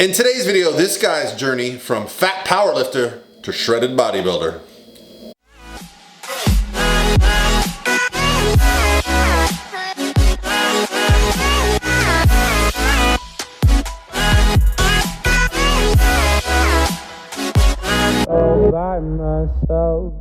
In today's video, this guy's journey from fat powerlifter to shredded bodybuilder. All by myself.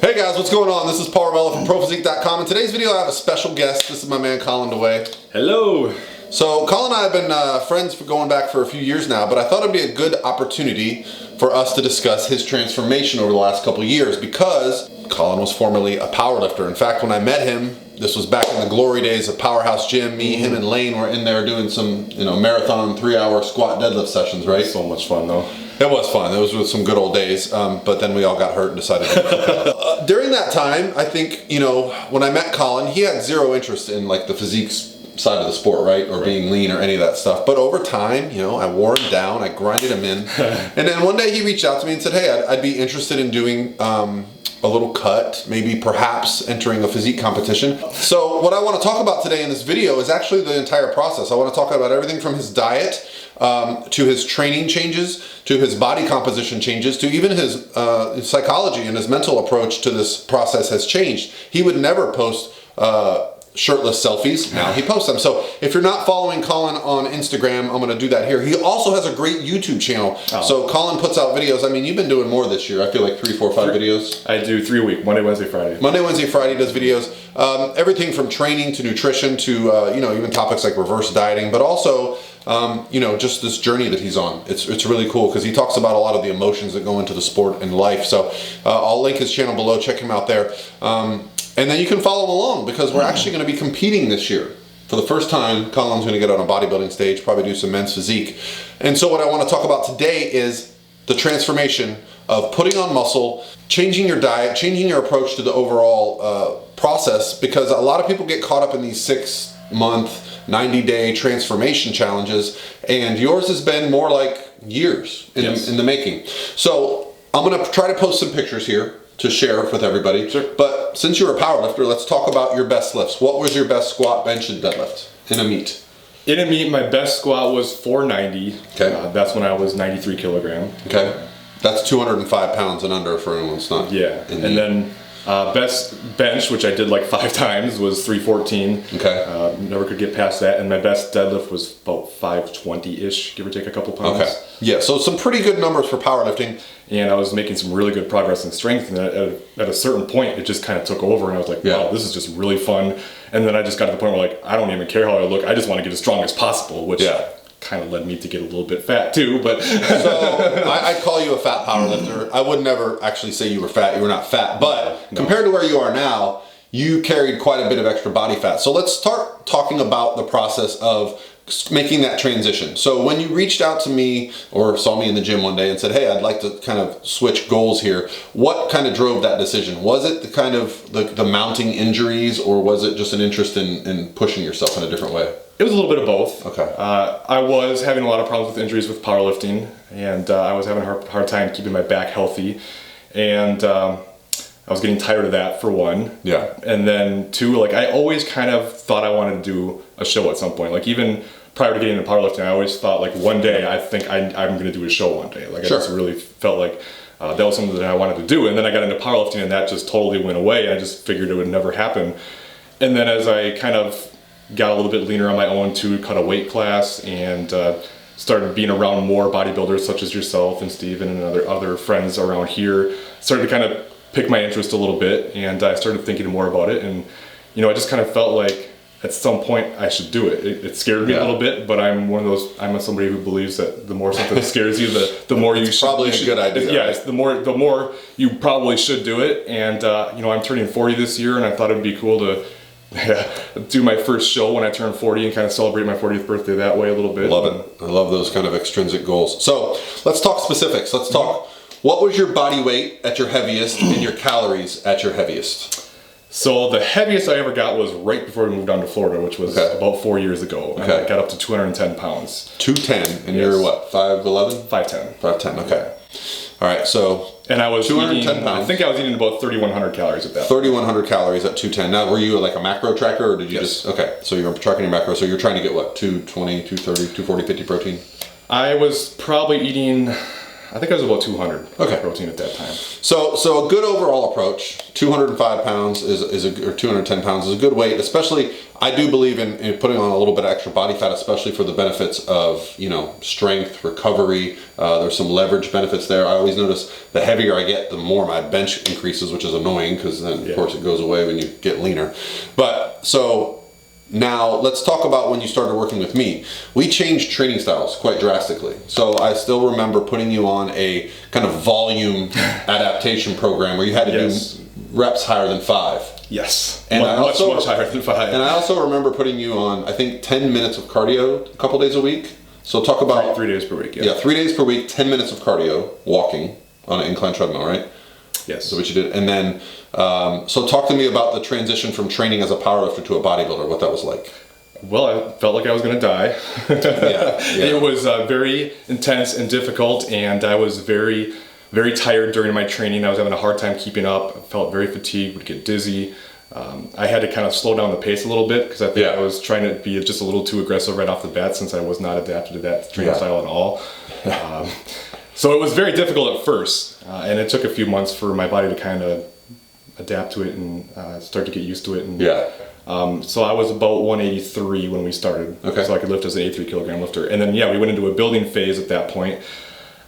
Hey guys, what's going on? This is Powerlifting from physique.com. In today's video, I have a special guest. This is my man Colin DeWay. Hello. So Colin and I have been friends for going back for a few years now, but I thought it'd be a good opportunity for us to discuss his transformation over the last couple of years because Colin was formerly a powerlifter. In fact, when I met him, this was back in the glory days of Powerhouse Gym. Me, him, and Lane were in there doing some, marathon 3-hour squat deadlift sessions, right? So much fun though. It was fun. It was some good old days, but then we all got hurt and decided to during that time, I think, when I met Colin, he had zero interest in like the physique side of the sport, right? Or being lean or any of that stuff. But over time, I wore him down, I grinded him in. And then one day he reached out to me and said, hey, I'd be interested in doing a little cut, maybe perhaps entering a physique competition. So what I want to talk about today in this video is actually the entire process. I want to talk about everything from his diet, to his training changes, to his body composition changes, to even his psychology and his mental approach to this process has changed. He would never post shirtless selfies. Now he posts them. So if you're not following Colin on Instagram, I'm going to do that here. He also has a great YouTube channel. Oh. So Colin puts out videos. I mean, you've been doing more this year. I feel like 3, 4, 5 videos. I do 3 a week, Monday, Wednesday, Friday. Monday, Wednesday, Friday does videos. Everything from training to nutrition to, even topics like reverse dieting, but also, just this journey that he's on. It's really cool because he talks about a lot of the emotions that go into the sport and life. So I'll link his channel below. Check him out there. And then you can follow him along because we're actually going to be competing this year. For the first time, Colin's going to get on a bodybuilding stage, probably do some men's physique. And so what I want to talk about today is the transformation of putting on muscle, changing your diet, changing your approach to the overall process, because a lot of people get caught up in these 6-month, 90-day transformation challenges, and yours has been more like years in the making. So I'm going to try to post some pictures here to share with everybody. Sure. But since you're a powerlifter, let's talk about your best lifts. What was your best squat, bench, and deadlift in a meet? In a meet, my best squat was 490. Okay. That's when I was 93 kilogram. Okay. That's 205 pounds and under for anyone that's not. Yeah. And then best bench, which I did like 5 times, was 314. Okay. Never could get past that. And my best deadlift was about 520-ish, give or take a couple pounds. Okay. Yeah, so some pretty good numbers for powerlifting. And I was making some really good progress in strength. And at a certain point, it just kind of took over. And I was like, wow, this is just really fun. And then I just got to the point where like, I don't even care how I look. I just want to get as strong as possible, which kind of led me to get a little bit fat too. But so I'd call you a fat powerlifter. I would never actually say you were fat. You were not fat. But compared to where you are now, you carried quite a bit of extra body fat. So let's start talking about the process of making that transition. So when you reached out to me or saw me in the gym one day and said, hey, I'd like to kind of switch goals here, what kind of drove that decision? Was it the kind of the mounting injuries, or was it just an interest in pushing yourself in a different way? It was a little bit of both. Okay. I was having a lot of problems with injuries with powerlifting, and I was having a hard time keeping my back healthy, and I was getting tired of that, for one. Yeah. And then 2, like I always kind of thought I wanted to do a show at some point. Like even prior to getting into powerlifting, I always thought like one day I think I'm going to do a show one day. Like I just really felt like that was something that I wanted to do. And then I got into powerlifting and that just totally went away. And I just figured it would never happen. And then as I kind of got a little bit leaner on my own too, cut a weight class, and started being around more bodybuilders such as yourself and Steven and other friends around here, started to kind of pick my interest a little bit, and I started thinking more about it. And I just kind of felt like at some point I should do it. It scared me a little bit, but I'm somebody who believes that the more something scares you, the more you should. Probably a good idea. Yeah, the more you probably should do it. And I'm turning 40 this year, and I thought it'd be cool to do my first show when I turn 40 and kind of celebrate my 40th birthday that way a little bit. Love it. I love those kind of extrinsic goals. So let's talk specifics. Let's talk, what was your body weight at your heaviest and your calories at your heaviest? So the heaviest I ever got was right before we moved down to Florida, which was about 4 years ago. And I got up to 210 pounds. 210, and you're what, 5'11"? 5'10". 5'10", okay. All right, so and I was 210 eating, pounds. I think I was eating about 3,100 calories at that. 3,100 calories at 210. Now, were you like a macro tracker, or did you Yes. just okay? So you're tracking your macro. So you're trying to get what 220, 230, 240, 50 protein. I was probably eating, I think I was about 200 Okay. protein at that time. So a good overall approach. 205 pounds or 210 pounds is a good weight. Especially, I do believe in putting on a little bit of extra body fat, especially for the benefits of strength, recovery. There's some leverage benefits there. I always notice the heavier I get, the more my bench increases, which is annoying because then of course it goes away when you get leaner. But so. Now, let's talk about when you started working with me. We changed training styles quite drastically. So I still remember putting you on a kind of volume adaptation program where you had to do reps higher than 5. Yes, and much higher than 5. And I also remember putting you on, I think, 10 minutes of cardio a couple days a week. So talk about... 3 days per week, Yeah, 3 days per week, 10 minutes of cardio, walking on an incline treadmill, right? Yes. So what you did. And then, so talk to me about the transition from training as a powerlifter to a bodybuilder, what that was like. Well, I felt like I was going to die. It was very intense and difficult, and I was very, very tired during my training. I was having a hard time keeping up. I felt very fatigued, would get dizzy. I had to kind of slow down the pace a little bit because I think I was trying to be just a little too aggressive right off the bat since I was not adapted to that training style at all. So it was very difficult at first, and it took a few months for my body to kind of adapt to it and start to get used to it. And, so I was about 183 when we started, so I could lift as an 83 kilogram lifter. And then we went into a building phase at that point.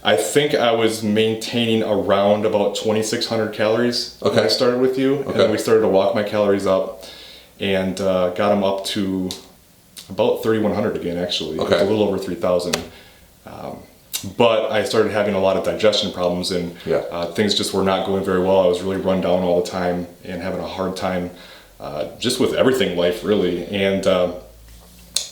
I think I was maintaining around about 2,600 calories when I started with you, and then we started to walk my calories up and got them up to about 3,100 again, actually. It was a little over 3,000. But I started having a lot of digestion problems, and things just were not going very well. I was really run down all the time and having a hard time just with everything in life, really. And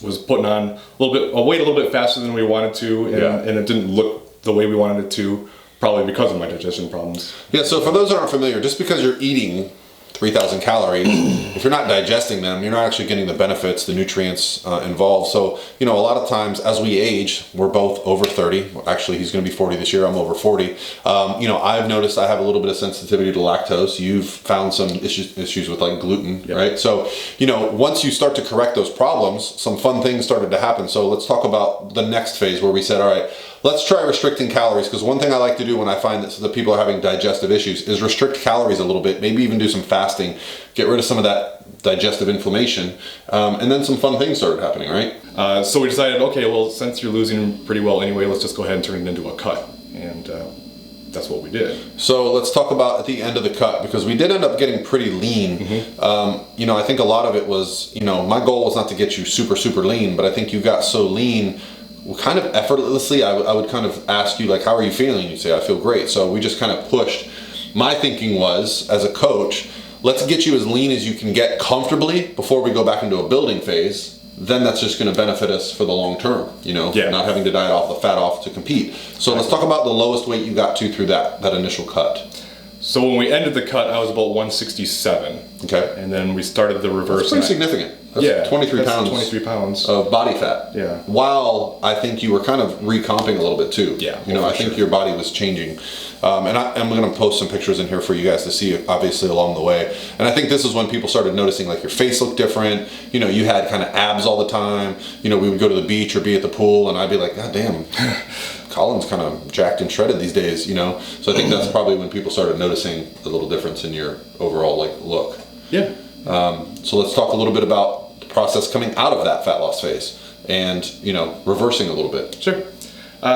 was putting on a weight a little bit faster than we wanted to, and it didn't look the way we wanted it to, probably because of my digestion problems. Yeah, so for those that aren't familiar, just because you're eating 3,000 calories, if you're not digesting them, you're not actually getting the benefits, the nutrients involved. So, a lot of times as we age, we're both over 30. Actually, he's going to be 40 this year. I'm over 40. I've noticed I have a little bit of sensitivity to lactose. You've found some issues with like gluten, right? So, once you start to correct those problems, some fun things started to happen. So let's talk about the next phase where we said, all right, let's try restricting calories, because one thing I like to do when I find that people are having digestive issues is restrict calories a little bit, maybe even do some fasting, get rid of some of that digestive inflammation, and then some fun things started happening, right? So we decided, okay, well, since you're losing pretty well anyway, let's just go ahead and turn it into a cut, and that's what we did. So let's talk about at the end of the cut, because we did end up getting pretty lean. I think a lot of it was, my goal was not to get you super, super lean, but I think you got so lean kind of effortlessly. I would kind of ask you, like, how are you feeling? You'd say, I feel great. So we just kind of pushed. My thinking was, as a coach, let's get you as lean as you can get comfortably before we go back into a building phase. Then that's just going to benefit us for the long term, not having to diet off the fat off to compete. So let's talk about the lowest weight you got to through that initial cut. So when we ended the cut, I was about 167. Okay. And then we started the reverse. That's pretty significant. That's 23 pounds. 23 pounds of body fat. Yeah. While I think you were kind of recomping a little bit too. Yeah. I think your body was changing. And I'm going to post some pictures in here for you guys to see, obviously, along the way. And I think this is when people started noticing, like, your face looked different. You had kind of abs all the time. We would go to the beach or be at the pool, and I'd be like, God damn, Colin's kind of jacked and shredded these days, So I think that's probably when people started noticing the little difference in your overall, look. Yeah. So let's talk a little bit about the process coming out of that fat loss phase and, reversing a little bit. Sure.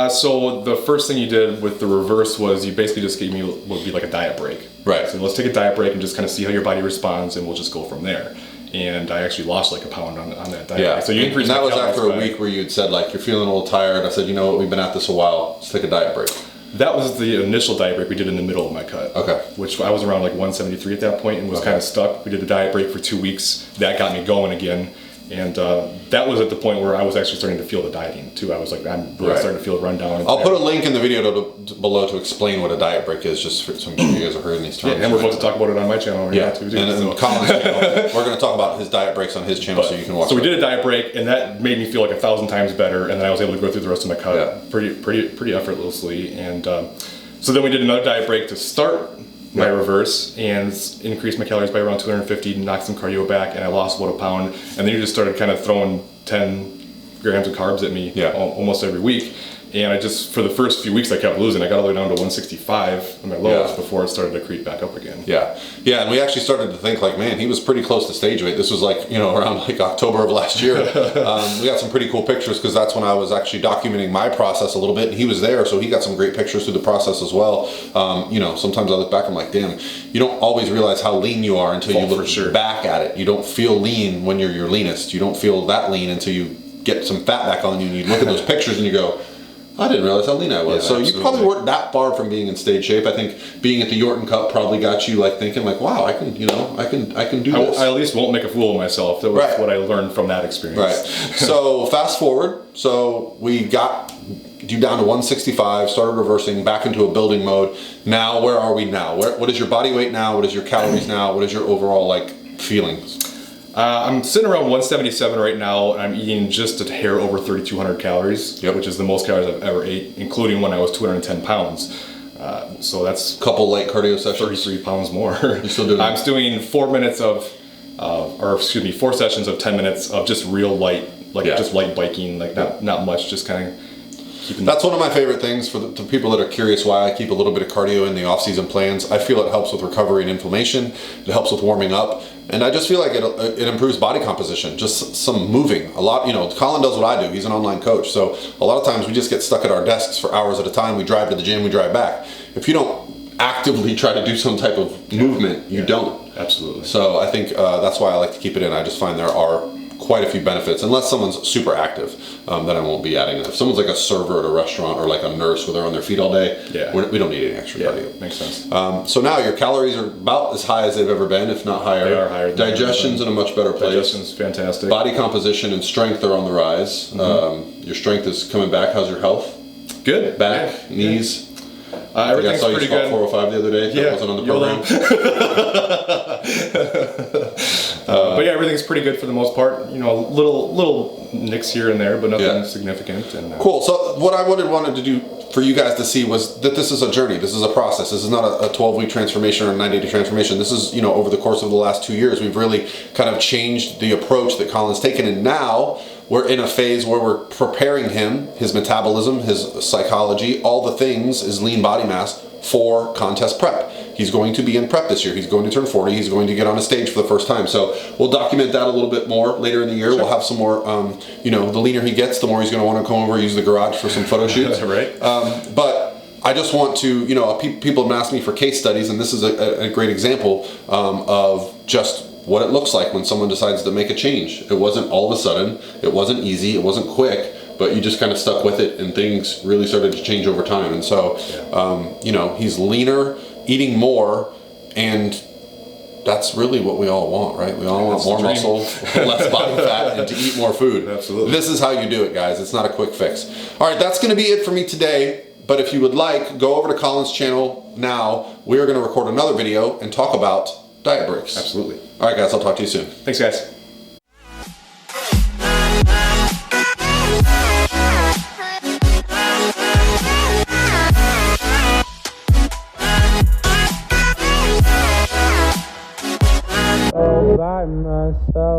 So the first thing you did with the reverse was you basically just gave me what would be like a diet break. Right. So let's take a diet break and just kind of see how your body responds, and we'll just go from there. And I actually lost like a pound on that diet break. So you increased. And that was after a week where you'd said, like, you're feeling a little tired. I said, we've been at this a while. Let's take a diet break. That was the initial diet break we did in the middle of my cut. Okay. Which I was around like 173 at that point and was kind of stuck. We did a diet break for 2 weeks. That got me going again. And that was at the point where I was actually starting to feel the dieting too. I was like, I'm really starting to feel run down. I'll put a link in the video below to explain what a diet break is, just for some of you guys have heard these terms. Yeah, and we're supposed to talk about it on my channel right now too. And Colin's channel, we're going to talk about his diet breaks on his channel, so you can watch. So we did a diet break, and that made me feel like 1,000 times better. And then I was able to go through the rest of my cut pretty effortlessly. And So then we did another diet break to start my reverse and increased my calories by around 250, knocked some cardio back, and I lost about a pound. And then you just started kind of throwing 10 grams of carbs at me almost every week. And I just, for the first few weeks I kept losing. I got all the way down to 165 on my lowest before it started to creep back up again. Yeah, and we actually started to think like, man, he was pretty close to stage weight. This was like, around like October of last year. We got some pretty cool pictures because that's when I was actually documenting my process a little bit. And he was there, so he got some great pictures through the process as well. Sometimes I look back, I'm like, damn, you don't always realize how lean you are until you look back at it. You don't feel lean when you're your leanest. You don't feel that lean until you get some fat back on you and you look at those pictures and you go, I didn't realize how lean I was. So you probably weren't that far from being in stage shape. I think being at the Yorton Cup probably got you like thinking like, wow, I can do this. I at least won't make a fool of myself. That was what I learned from that experience. Right. So fast forward. So we got you down to 165, started reversing back into a building mode. Now, where are we now? What is your body weight now? What is your calories now? What is your overall like feelings? I'm sitting around 177 right now, and I'm eating just a hair over 3,200 calories, which is the most calories I've ever ate, including when I was 210 pounds. So that's a couple light cardio sessions. 33 pounds more. You're still doing I'm doing 4 sessions of 10 minutes of just real light, just light biking, like not much, just kind of keeping. That's one of my favorite things for the people that are curious why I keep a little bit of cardio in the off-season plans. I feel it helps with recovery and inflammation. It helps with warming up. And I just feel like it improves body composition, just some moving. A lot, Colin does what I do. He's an online coach. So a lot of times we just get stuck at our desks for hours at a time. We drive to the gym, we drive back. If you don't actively try to do some type of movement, you don't. Absolutely. So I think that's why I like to keep it in. I just find there are quite a few benefits, unless someone's super active, then I won't be adding it. If someone's like a server at a restaurant or like a nurse where they're on their feet all day, we don't need any extra cardio. Makes sense. So now your calories are about as high as they've ever been, if not higher. They are higher. Digestion's in a much better place. Digestion's fantastic. Body composition and strength are on the rise. Your strength is coming back. How's your health? Good. Back, knees. Everything's pretty good. 405 the other day. That wasn't on the program. But everything's pretty good for the most part. Little nicks here and there, but nothing significant. And, cool. So what I wanted to do for you guys to see was that this is a journey. This is a process. This is not a 12-week transformation or a 90-day transformation. This is, over the course of the last 2 years, we've really kind of changed the approach that Colin's taken. And now we're in a phase where we're preparing him, his metabolism, his psychology, all the things, his lean body mass for contest prep. He's going to be in prep this year. He's going to turn 40. He's going to get on a stage for the first time. So we'll document that a little bit more later in the year. Sure. We'll have some more, the leaner he gets, the more he's going to want to come over and use the garage for some photo shoots. Right. But I just want to, people have been asking me for case studies, and this is a great example of just what it looks like when someone decides to make a change. It wasn't all of a sudden. It wasn't easy. It wasn't quick. But you just kind of stuck with it, and things really started to change over time. And so, he's leaner, eating more, and that's really what we all want, right? We all want more muscle, less body fat, and to eat more food. Absolutely. This is how you do it, guys. It's not a quick fix. All right, that's going to be it for me today. But if you would like, go over to Colin's channel now. We are going to record another video and talk about diet breaks. Absolutely. All right, guys. I'll talk to you soon. Thanks, guys. By myself.